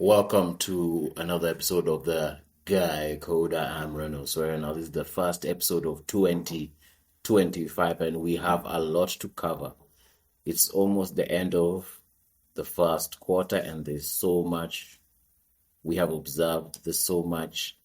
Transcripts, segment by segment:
Welcome to another episode of the Guy Coda. I'm Reynolds. So now this is the first episode of 2025, and we have a lot to cover. It's almost the end of the first quarter, and there's so much we have observed. There's so much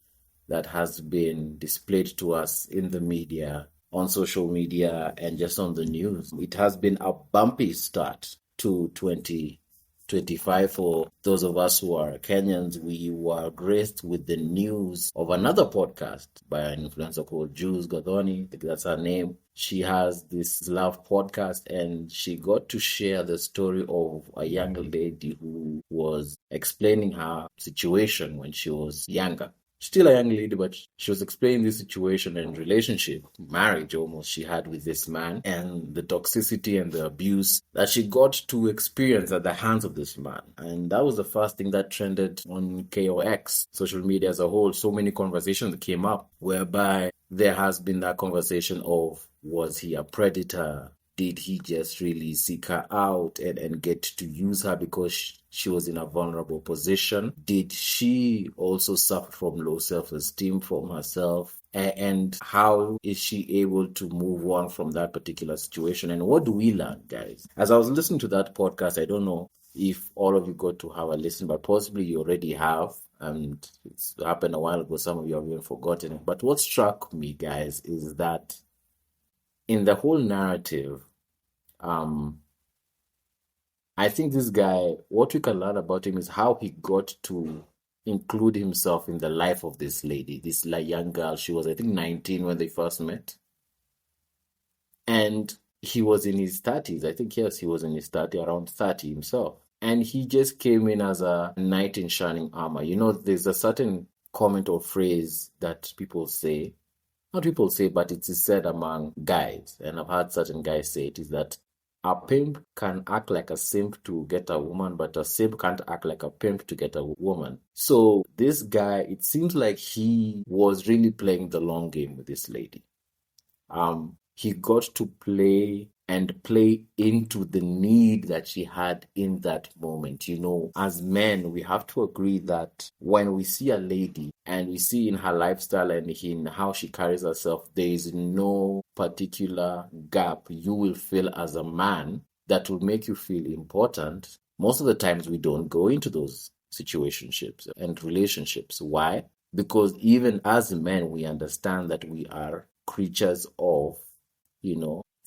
that has been displayed to us in the media, on social media, and just on the news. It has been a bumpy start to 2025 for those of us who are Kenyans. We were graced with the news of another podcast by an influencer called Jules Godoni. I think that's her name. She has this love podcast, and she got to share the story of a young lady who was explaining her situation when she was younger. Still a young lady, but she was explaining this situation and relationship, marriage almost, she had with this man, and the toxicity and the abuse that she got to experience at the hands of this man. And that was the first thing that trended on KOX, social media as a whole. So many conversations came up whereby there has been that conversation of, was he a predator? Did he just really seek her out and get to use her because she was in a vulnerable position? Did she also suffer from low self-esteem from herself? And how is she able to move on from that particular situation? And what do we learn, guys? As I was listening to that podcast, I don't know if all of you got to have a listen, but possibly you already have. And it's happened a while ago. Some of you have even forgotten it. But what struck me, guys, is that in the whole narrative, I think this guy, what we can learn about him is how he got to include himself in the life of this lady, this young girl. She was, I think, 19 when they first met. And he was in his 30s. I think, yes, he was in his 30s, around 30 himself. And he just came in as a knight in shining armor. You know, there's a certain comment or phrase that people say, not people say, but it is said among guys, and I've heard certain guys say it, is that a pimp can act like a simp to get a woman, but a simp can't act like a pimp to get a woman. So this guy, it seems like he was really playing the long game with this lady. He got to play into the need that she had in that moment. You know, as men, we have to agree that when we see a lady and we see in her lifestyle and in how she carries herself, there is no particular gap you will feel as a man that will make you feel important. Most of the times we don't go into those situationships and relationships. Why? Because even as men, we understand that we are creatures of,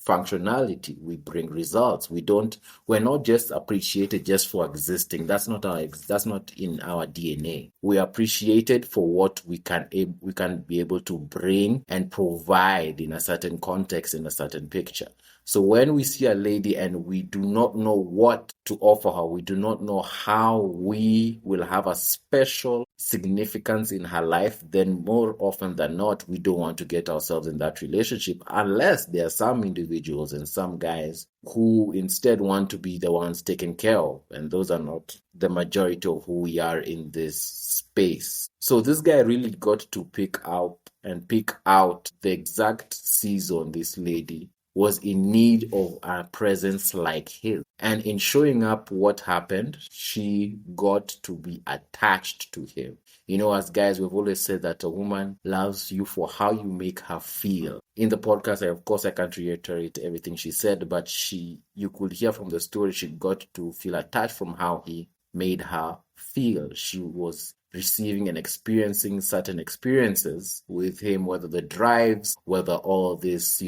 functionality. We bring results. We're not just appreciated just for existing. That's not in our DNA. We are appreciated for what we can be able to bring and provide in a certain context, in a certain picture. So when we see a lady and we do not know what to offer her, we do not know how we will have a special significance in her life, then more often than not, we don't want to get ourselves in that relationship, unless there are some individuals and some guys who instead want to be the ones taken care of. And those are not the majority of who we are in this space. So this guy really got to pick out the exact season this lady was in need of a presence like his. And in showing up, what happened? She got to be attached to him. You know, as guys, we've always said that a woman loves you for how you make her feel. In the podcast, of course, I can't reiterate everything she said, but you could hear from the story, she got to feel attached from how he made her feel. She was receiving and experiencing certain experiences with him, whether the drives, whether all this,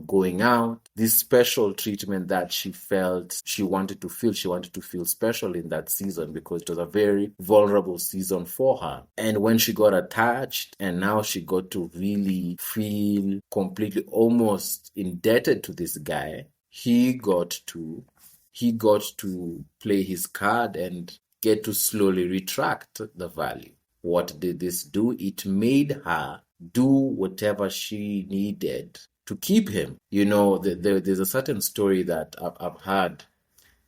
going out, this special treatment that she felt she wanted to feel special in that season because it was a very vulnerable season for her. And when she got attached and now she got to really feel completely almost indebted to this guy, he got to play his card and get to slowly retract the value. What did this do? It made her do whatever she needed to keep him. There's a certain story that I've heard.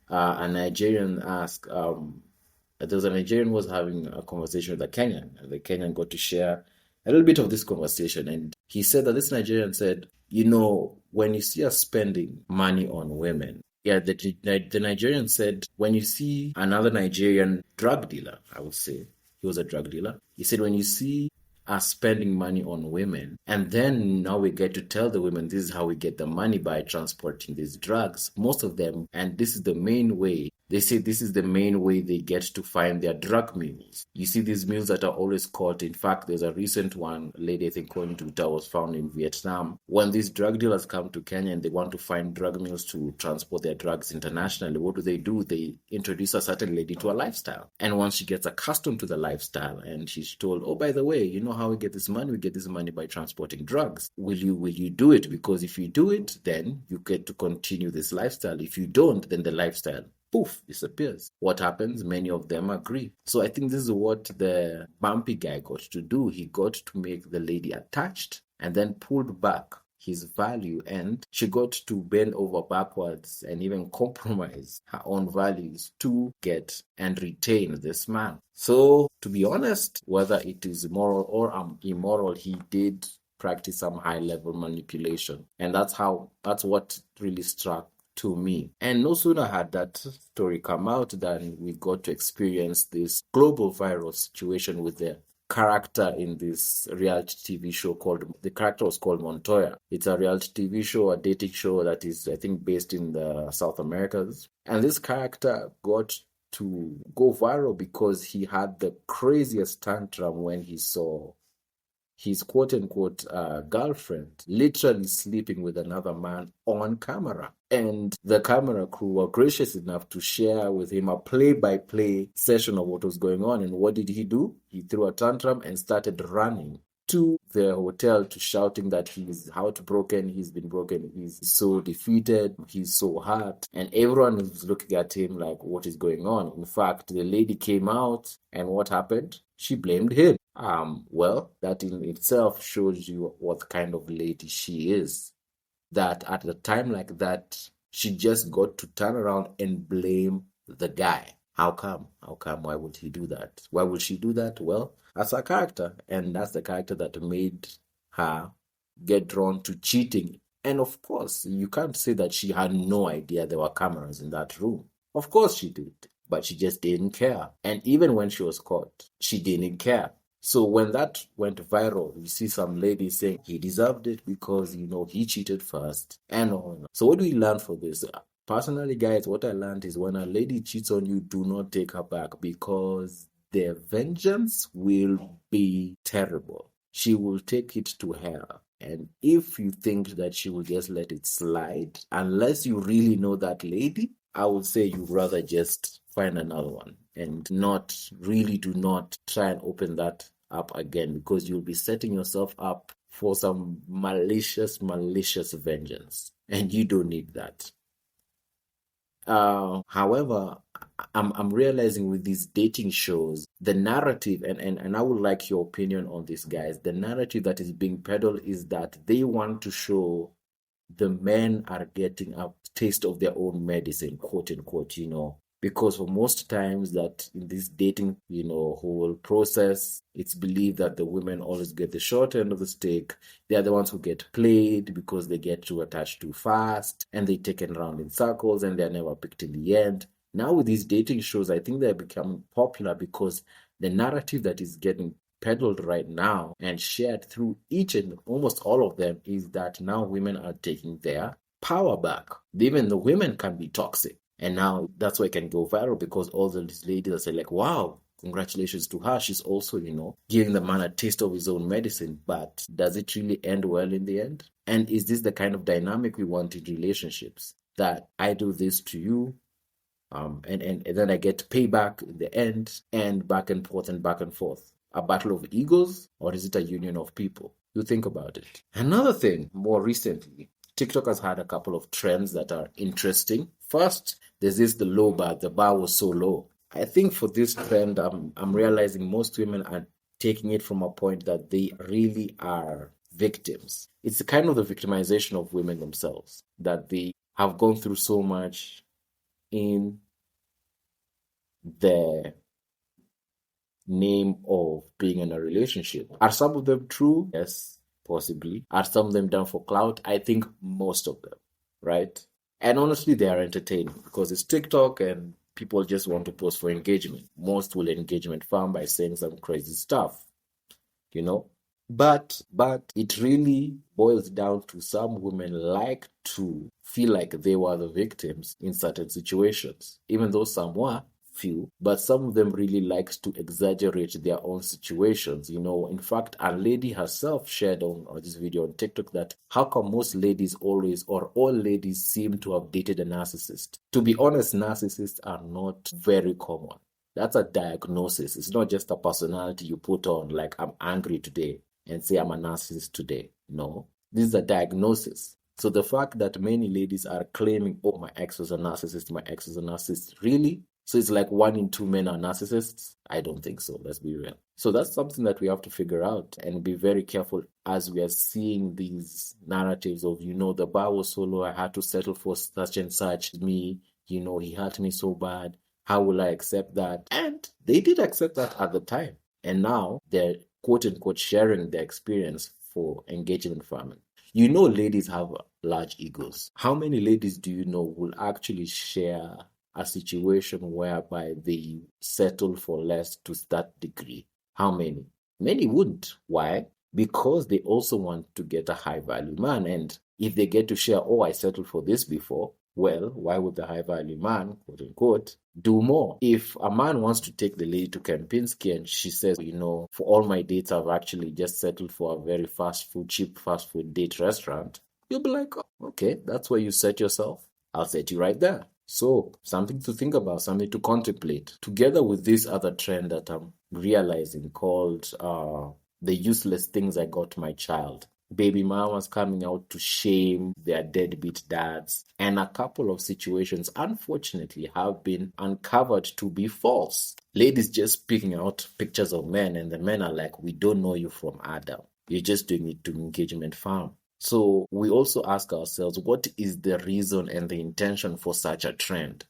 A Nigerian asked, there was a Nigerian was having a conversation with a Kenyan, and the Kenyan got to share a little bit of this conversation. And he said that this Nigerian said, when you see us spending money on women, Yeah, the Nigerian said when you see another Nigerian drug dealer, I would say he was a drug dealer. He said when you see us spending money on women, and then now we get to tell the women this is how we get the money by transporting these drugs. Most of them, and this is the main way. They say this is the main way they get to find their drug mules. You see these mules that are always caught. In fact, there's a recent one, a lady I think called Duta was found in Vietnam. When these drug dealers come to Kenya and they want to find drug mules to transport their drugs internationally, what do? They introduce a certain lady to a lifestyle. And once she gets accustomed to the lifestyle and she's told, oh, by the way, you know how we get this money? We get this money by transporting drugs. Will you do it? Because if you do it, then you get to continue this lifestyle. If you don't, then the lifestyle poof, disappears. What happens? Many of them agree. So I think this is what the Bumpy guy got to do. He got to make the lady attached and then pulled back his value, and she got to bend over backwards and even compromise her own values to get and retain this man. So to be honest, whether it is moral or immoral, he did practice some high level manipulation, and that's what really struck to me. And no sooner had that story come out than we got to experience this global viral situation with the character in this reality TV show the character was called Montoya. It's a reality TV show, a dating show that is, I think, based in the South Americas. And this character got to go viral because he had the craziest tantrum when he saw his quote unquote girlfriend literally sleeping with another man on camera. And the camera crew were gracious enough to share with him a play by play session of what was going on. And what did he do? He threw a tantrum and started running to the hotel to shouting that he's heartbroken, he's been broken, he's so defeated, he's so hurt. And everyone was looking at him like, what is going on? In fact, the lady came out, and what happened? She blamed him. Well, that in itself shows you what kind of lady she is. That at a time like that, she just got to turn around and blame the guy. How come? How come? Why would he do that? Why would she do that? Well, that's her character, and that's the character that made her get drawn to cheating. And of course, you can't say that she had no idea there were cameras in that room. Of course she did, but she just didn't care. And even when she was caught, she didn't care. So when that went viral, you see some lady saying he deserved it because, he cheated first and all. So what do we learn for this? Personally, guys, what I learned is when a lady cheats on you, do not take her back because their vengeance will be terrible. She will take it to hell. And if you think that she will just let it slide, unless you really know that lady, I would say you'd rather just find another one and do not try and open that up again, because you'll be setting yourself up for some malicious vengeance, and you don't need that. However, I'm realizing with these dating shows, the narrative, and I would like your opinion on this, guys. The narrative that is being peddled is that they want to show the men are getting a taste of their own medicine, quote unquote, because for most times that in this dating, whole process, it's believed that the women always get the short end of the stick. They are the ones who get played because they get too attached too fast and they taken around in circles and they're never picked in the end. Now with these dating shows, I think they're becoming popular because the narrative that is getting peddled right now and shared through each and almost all of them is that now women are taking their power back. Even the women can be toxic. And now that's why it can go viral, because all these ladies are saying like, wow, congratulations to her. She's also, giving the man a taste of his own medicine. But does it really end well in the end? And is this the kind of dynamic we want in relationships? That I do this to you, and then I get payback in the end, and back and forth and back and forth. A battle of egos, or is it a union of people? You think about it. Another thing, more recently, TikTok has had a couple of trends that are interesting. First, there's the low bar. The bar was so low. I think for this trend, I'm realizing most women are taking it from a point that they really are victims. It's kind of the victimization of women themselves, that they have gone through so much in the name of being in a relationship. Are some of them true? Yes, possibly. Are some of them done for clout? I think most of them, right? And honestly, they are entertaining because it's TikTok and people just want to post for engagement. Most will engagement farm by saying some crazy stuff, you know. But it really boils down to some women like to feel like they were the victims in certain situations, even though some were few, but some of them really likes to exaggerate their own situations. You know, in fact, a lady herself shared on this video on TikTok that how come most ladies always or all ladies seem to have dated a narcissist. To be honest, narcissists are not very common. That's a diagnosis. It's not just a personality you put on, like I'm angry today and say I'm a narcissist today. No, this is a diagnosis. So the fact that many ladies are claiming, oh, my ex was a narcissist, my ex was a narcissist, really? So it's like 1 in 2 men are narcissists? I don't think so. Let's be real. So that's something that we have to figure out and be very careful as we are seeing these narratives of, the bar was so low, I had to settle for such and such. Me, he hurt me so bad. How will I accept that? And they did accept that at the time. And now they're quote unquote sharing their experience for engagement farming. Ladies have large egos. How many ladies do you know will actually share a situation whereby they settle for less to that degree? How many? Many wouldn't. Why? Because they also want to get a high value man. And if they get to share, oh, I settled for this before, well, why would the high value man, quote unquote, do more? If a man wants to take the lady to Kempinski and she says, for all my dates, I've actually just settled for a very cheap fast food date restaurant, you'll be like, oh, okay, that's where you set yourself. I'll set you right there. So something to think about, something to contemplate. Together with this other trend that I'm realizing called the useless things I got my child. Baby mamas coming out to shame their deadbeat dads. And a couple of situations, unfortunately, have been uncovered to be false. Ladies just picking out pictures of men, and the men are like, we don't know you from Adam. You're just doing it to engagement farm. So we also ask ourselves, what is the reason and the intention for such a trend?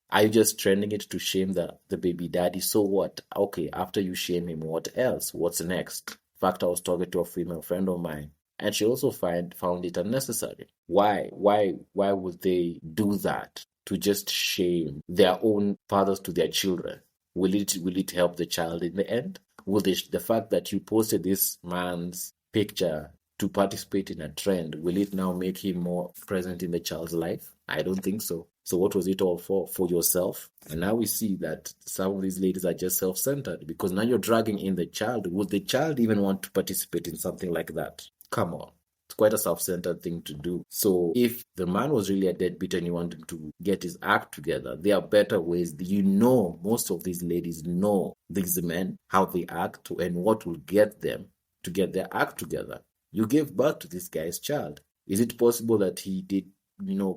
Are you just trending it to shame the baby daddy? So what? Okay, after you shame him, what else? What's next? In fact, I was talking to a female friend of mine, and she also found it unnecessary. Why would they do that to just shame their own fathers to their children? Will it help the child in the end? Will the fact that you posted this man's picture to participate in a trend, will it now make him more present in the child's life? I don't think so. So what was it all for? For yourself? And now we see that some of these ladies are just self-centered because now you're dragging in the child. Would the child even want to participate in something like that? Come on. It's quite a self-centered thing to do. So if the man was really a deadbeat and you want him to get his act together, there are better ways. Most of these ladies know these men, how they act, and what will get them to get their act together. You gave birth to this guy's child. Is it possible that he did,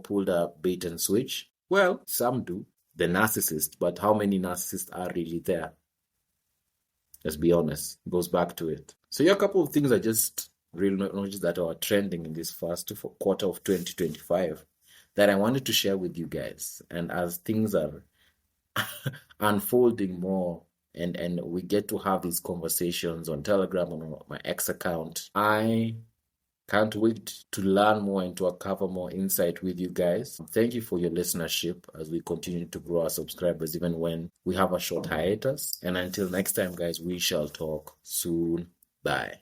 pulled a bait and switch? Well, some do. The narcissist, but how many narcissists are really there? Let's be honest. It goes back to it. So a couple of things I just really noticed that are trending in this first quarter of 2025 that I wanted to share with you guys. And as things are unfolding more, and we get to have these conversations on Telegram, on my X account, I can't wait to learn more and to uncover more insight with you guys. Thank you for your listenership as we continue to grow our subscribers, even when we have a short hiatus. And until next time, guys, we shall talk soon. Bye.